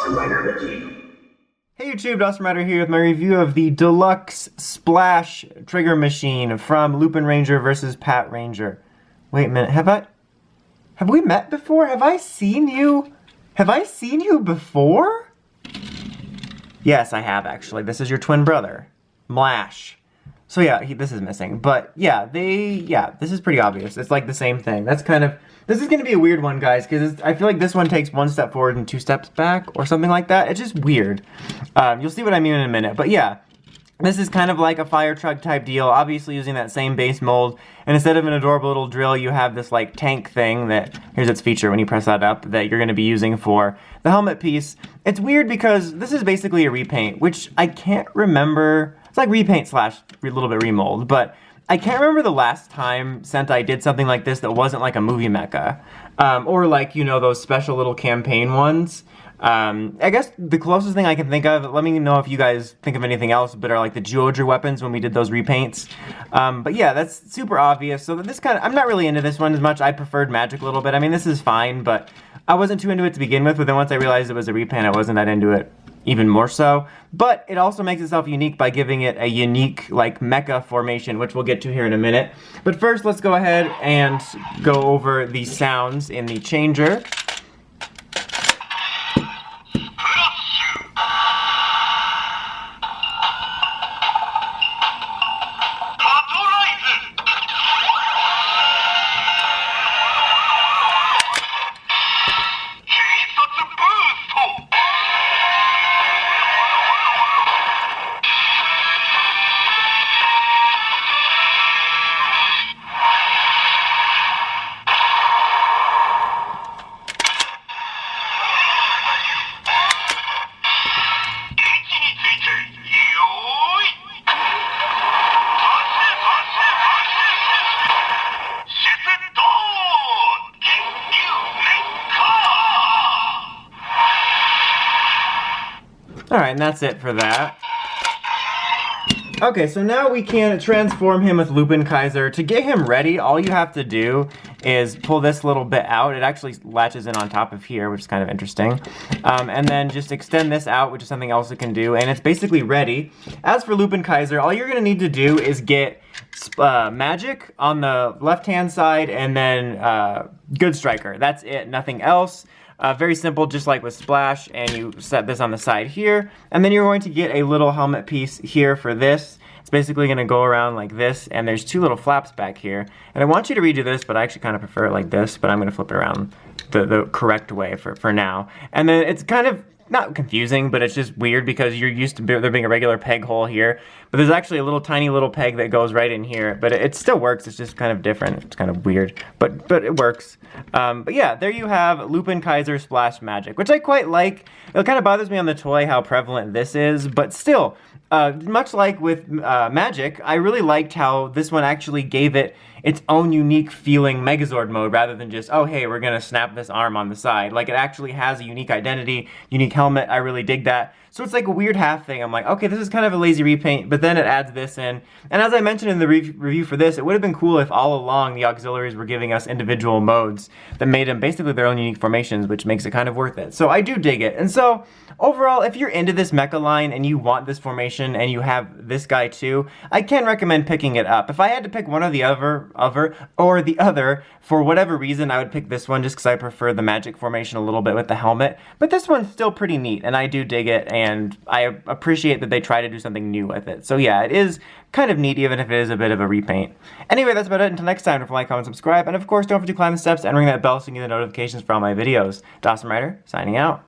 Hey YouTube, Lupinranger here with my review of the Deluxe Splash Trigger Machine from Lupinranger versus Patranger. Wait a minute, have we met before? Have I seen you before? Yes, I have actually. This is your twin brother, Mlash. So yeah, this is missing, but yeah, this is pretty obvious. It's like the same thing. This is gonna be a weird one, guys, because I feel like this one takes 1 step forward and 2 steps back, or something like that. It's just weird. You'll see what I mean in a minute, but yeah. This is kind of like a fire truck type deal, obviously using that same base mold, and instead of an adorable little drill, you have this like tank thing that, here's its feature when you press that up, that you're gonna be using for the helmet piece. It's weird because this is basically a repaint, which I can't remember. It's like repaint slash a little bit remold, but I can't remember the last time Sentai did something like this that wasn't like a movie mecha. Or like, you know, those special little campaign ones. I guess the closest thing I can think of, let me know if you guys think of anything else, but are like the Geoja weapons when we did those repaints. But yeah, that's super obvious. So this kind of, I'm not really into this one as much. I preferred Magic a little bit. I mean, this is fine, but I wasn't too into it to begin with. But then once I realized it was a repaint, I wasn't that into it even more so. But it also makes itself unique by giving it a unique like mecha formation, which we'll get to here in a minute. But first, let's go ahead and go over the sounds in the changer. Alright, and that's it for that. Okay, so now we can transform him with Lupin Kaiser. To get him ready, all you have to do is pull this little bit out. It actually latches in on top of here, which is kind of interesting. And then just extend this out, which is something else it can do, and it's basically ready. As for Lupin Kaiser, all you're going to need to do is get Magic on the left-hand side, and then Good Striker. That's it, nothing else. Very simple, just like with Splash, and you set this on the side here, and then you're going to get a little helmet piece here for this. It's basically going to go around like this, and there's 2 little flaps back here. And I want you to redo this, but I actually kind of prefer it like this, but I'm going to flip it around the correct way for now. And then it's kind of not confusing, but it's just weird because you're used to there being a regular peg hole here, but there's actually a little tiny little peg that goes right in here, but it still works. It's just kind of different. It's kind of weird, but it works. But yeah, there you have Lupin Kaiser Splash Magic, which I quite like. It kind of bothers me on the toy how prevalent this is, but still, much like with Magic, I really liked how this one actually gave it its own unique feeling Megazord mode rather than just, oh hey, we're gonna snap this arm on the side. Like, it actually has a unique identity, unique helmet. I really dig that. So it's like a weird half thing. I'm like, okay, this is kind of a lazy repaint, but then it adds this in. And as I mentioned in the review for this, it would have been cool if all along the auxiliaries were giving us individual modes that made them basically their own unique formations, which makes it kind of worth it. So I do dig it. And so overall, if you're into this mecha line and you want this formation and you have this guy too, I can recommend picking it up. If I had to pick one or the other, for whatever reason, I would pick this one just because I prefer the Magic formation a little bit with the helmet. But this one's still pretty neat, and I do dig it, and I appreciate that they try to do something new with it. So yeah, it is kind of neat, even if it is a bit of a repaint. Anyway, that's about it. Until next time, don't forget to like, comment, subscribe, and of course, don't forget to climb the steps and ring that bell so you get the notifications for all my videos. Lupinranger, signing out.